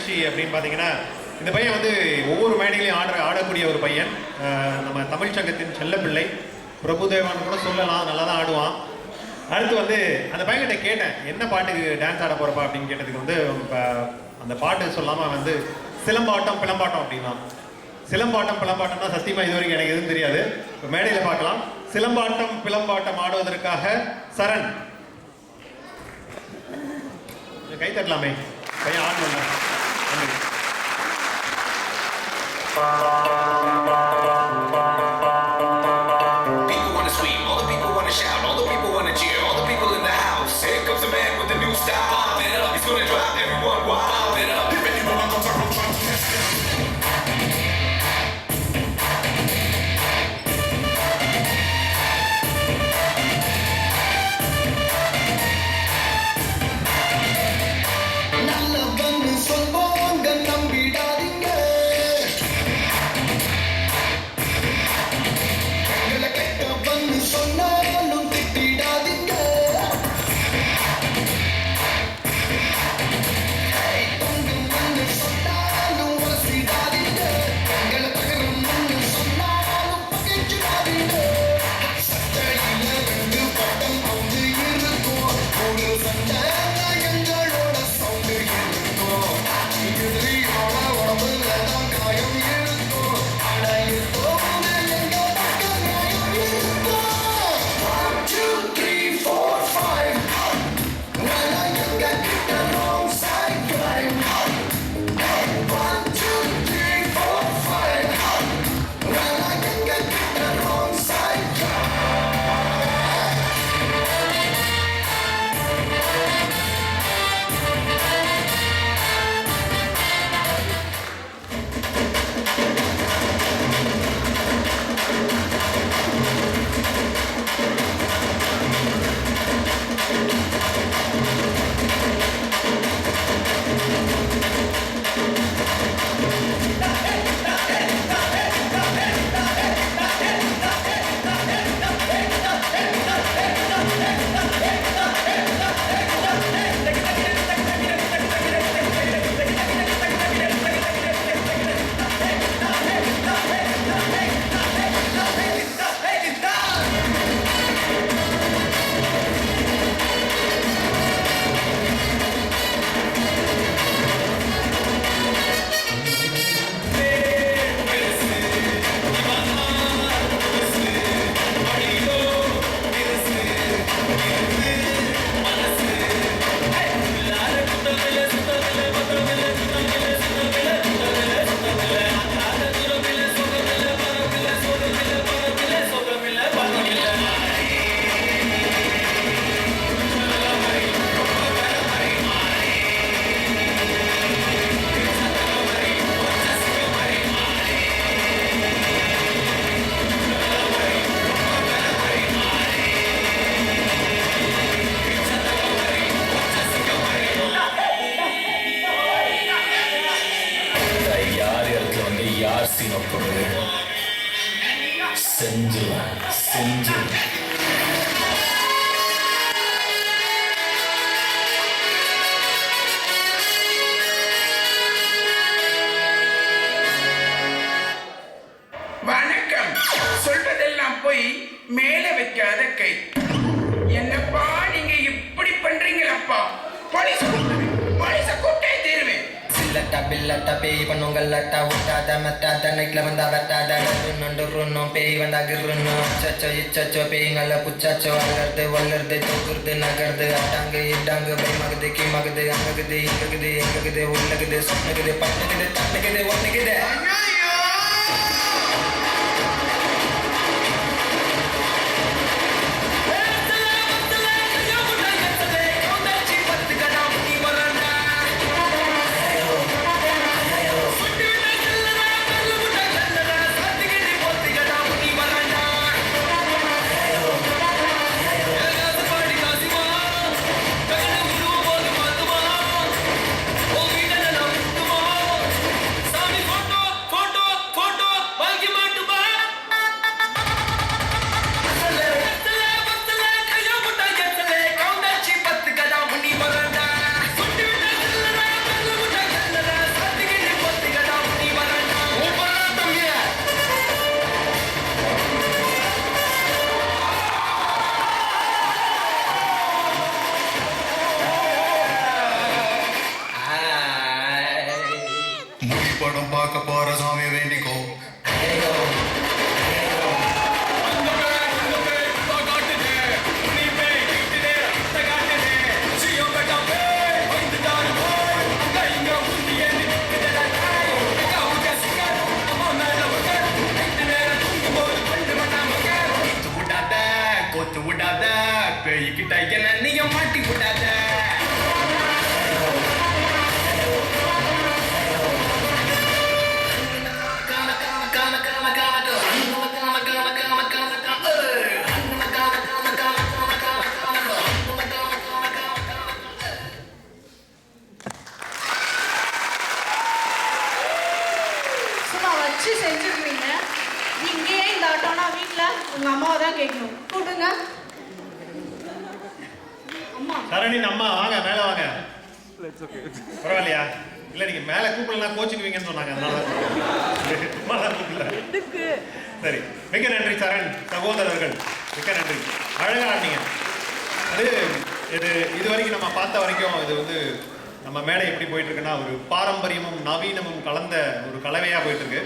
நிகழ்ச்சி அப்படின்னு பார்த்தீங்கன்னா, இந்த பையன் வந்து ஒவ்வொரு மேடையிலையும் ஆடக்கூடிய ஒரு பையன். நம்ம தமிழ் சங்கத்தின் செல்லப்பிள்ளை. பிரபுதேவான்னு கூட சொல்லலாம், நல்லா தான் ஆடுவான். அடுத்து வந்து அந்த பையன்கிட்ட கேட்டேன், என்ன பாட்டுக்கு டான்ஸ் ஆட போகிறப்பா அப்படின்னு கேட்டதுக்கு வந்து அந்த பாட்டு சொல்லாமல் வந்து சிலம்பாட்டம் பிளம்பாட்டம் அப்படின்னா. சிலம்பாட்டம் பிளம்பாட்டம்னா சத்தியமாக இது வரைக்கும் எனக்கு எதுவும் தெரியாது. இப்போ மேடையில் பார்க்கலாம். சிலம்பாட்டம் பிளம்பாட்டம் ஆடுவதற்காக சரண். கை தட்டலாமே, பையன் ஆடணும்ல. நன்றி. People wanna scream, all the people wanna shout, all the people wanna cheer, all the people in the house. Here comes the man with the new style. Pump it up, he's gonna drive everyone wild. Pump it up, if anyone comes around trying to test it. வணக்கம். சொல்றதெல்லாம் போய் மேல வைக்காத கை. என்னப்பா நீங்க இப்படி பண்றீங்களப்பா? Police கூட்டே தீருவேன். சில்லட்டா பில்லட்டா பேய் பண்ணுங்கல்லட்டா விட்டாத மெட்டாத நைட்ல வந்தா வெட்டாத நொண்டுருன்னும் பேய் வந்தா கிருன்னும் அச்சச்சோ இச்சச்சோ பேய்ங்கள புச்சாச்சோ அலர்து வளருது தொகுறது நகருது அட்டாங்கு இட்டாங்கு பயமகுது கீமகுது அங்ககுது இங்ககுது எங்ககுது உள்ளகுது சொன்னுகுது பட்டுகுது தட்டுகுது ஒண்ணுகுது. Photo பார்க்க போற சாமியை வேண்டிக்கோ. கோத்து விடாத பேய்கிட்ட என்ன நீங்க மாட்டி விடாத. சும்மா வச்சு செஞ்சிருவீங்க. இங்கேயே இந்த ஆட்டோனா வீட்டுல உங்க அம்மாவை தான் கேட்கணும். கூப்பிடுங்க. அம்மா சரணின் அம்மா வாங்க, மேல வாங்க. பரவாயில்லையா? இல்ல நீங்க மேல கூப்பிடலாம் கோச்சுக்குவீங்கன்னு சொன்னாங்க, அதனால கூப்பிடல. சரி, மிக்க நன்றி சரண் சகோதரர்கள், மிக்க நன்றி. அழகா ஆடினீங்க. அது இது வரைக்கும் நம்ம பார்த்த வரைக்கும் இது வந்து நம்ம மேடை எப்படி போயிட்டு இருக்குன்னா ஒரு பாரம்பரியமும் நவீனமும் கலந்த ஒரு கலவையா போயிட்டு இருக்கு.